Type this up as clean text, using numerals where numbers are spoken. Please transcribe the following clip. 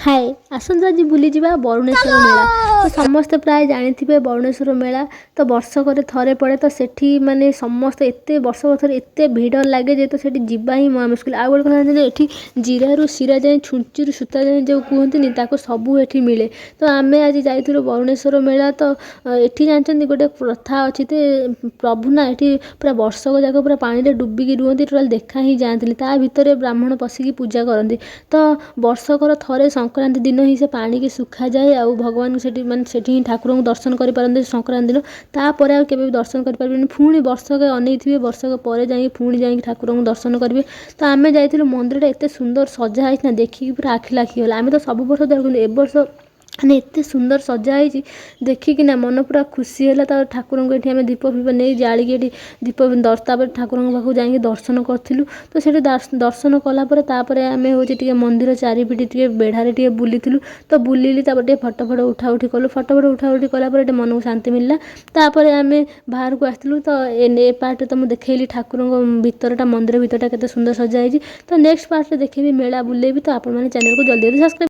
हाय आसନ୍ତୁ ଆଜି ବୁଲିଯିବା ବରୁଣେଶ୍ୱର ମେଳା। ତ ସମସ୍ତେ ପ୍ରାୟ ଜାଣିଥିବେ ବରୁଣେଶ୍ୱର ମେଳା ତ ବର୍ଷକରେ ଥରେ ପଡ଼େ। ତ ସେଠି ମାନେ ସମସ୍ତେ ଏତେ ବର୍ଷକ ଥରେ ଏତେ ଭିଡ଼ ଲାଗେ ଯେ ତ ସେଠି ଯିବା ହିଁ ମହା ମୁସ୍କିଲ। ଆଉ ଗୋଟେ କଥା ଜାଣିଛନ୍ତି ଏଠି ଜିରାରୁ ଶିରା ଯାଏଁ ଛୁଞ୍ଚିରୁ ସୂତା ଯାଏଁ ଯେଉଁ କୁହନ୍ତିନି ତାକୁ ସବୁ ଏଠି ମିଳେ। ତ ଆମେ ଆଜି ଯାଇଥିଲୁ ବରୁଣେଶ୍ୱର ମେଳା। ତ ଏଠି ଜାଣିଛନ୍ତି ଗୋଟେ ପ୍ରଥା ଅଛି ଯେ ପ୍ରଭୁ ନା ଏଠି ପୁରା ବର୍ଷକ ଯାକ ପୁରା ପାଣିରେ ଡୁବିକି ରୁହନ୍ତି, ଟୋଟାଲ ଦେଖା ହିଁ ଯାଆନ୍ତିନି। ତା ଭିତରେ ବ୍ରାହ୍ମଣ ପଶିକି ପୂଜା କରନ୍ତି। ତ ବର୍ଷକର ଥରେ ସଂକ୍ରାନ୍ତି ଦିନ ହିଁ ସେ ପାଣିକି ଶୁଖାଯାଏ ଆଉ ଭଗବାନଙ୍କୁ ସେଠି ମାନେ ସେଠି ହିଁ ଠାକୁରଙ୍କୁ ଦର୍ଶନ କରିପାରନ୍ତି ସଂକ୍ରାନ୍ତି ଦିନ। ତାପରେ ଆଉ କେବେ ବି ଦର୍ଶନ କରିପାରିବେନି, ପୁଣି ବର୍ଷକେ ଅନେଇଥିବେ, ବର୍ଷକ ପରେ ଯାଇକି ପୁଣି ଯାଇକି ଠାକୁରଙ୍କୁ ଦର୍ଶନ କରିବେ। ତ ଆମେ ଯାଇଥିଲୁ, ମନ୍ଦିରଟା ଏତେ ସୁନ୍ଦର ସଜା ହେଇଛି ନା ଦେଖିକି ପୁରା ଆଖି ଲାଖିଗଲା। ଆମେ ତ ସବୁ ବର୍ଷ ଯାଉ କିନ୍ତୁ ଏ ବର୍ଷ ମାନେ ଏତେ ସୁନ୍ଦର ସଜା ହେଇଛି ଦେଖିକିନା ମନ ପୁରା ଖୁସି ହେଲା। ତ ଠାକୁରଙ୍କୁ ଏଠି ଆମେ ଦୀପ ଫିପ ନେଇ ଜାଳିକି ଏଠି ଦୀପ ତାପରେ ଠାକୁରଙ୍କ ପାଖକୁ ଯାଇକି ଦର୍ଶନ କରିଥିଲୁ। ତ ସେଠି ଦର୍ଶନ କଲା ପରେ ତାପରେ ଆମେ ହେଉଛି ଟିକେ ମନ୍ଦିର ଚାରିପିଟି ଟିକେ ବେଢ଼ାରେ ଟିକେ ବୁଲିଥିଲୁ। ତ ବୁଲିଲି, ତାପରେ ଟିକେ ଫଟୋ ଉଠାଉଠି କଲୁ। ଫଟୋ ଉଠାଉଠି କଲା ପରେ ଟିକେ ମନକୁ ଶାନ୍ତି ମିଳିଲା। ତାପରେ ଆମେ ବାହାରକୁ ଆସିଥିଲୁ। ତ ଏ ପାର୍ଟରେ ତ ମୁଁ ଦେଖେଇଲି ଠାକୁରଙ୍କ ଭିତରଟା, ମନ୍ଦିର ଭିତରଟା କେତେ ସୁନ୍ଦର ସଜା ହେଇଛି। ତ ନେକ୍ସଟ ପାର୍ଟରେ ଦେଖେଇବି, ମେଳା ବୁଲେଇବି। ତ ଆପଣମାନେ ଚ୍ୟାନେଲକୁ ଜଲ୍ଦି ସବସ୍କ୍ରାଇବ୍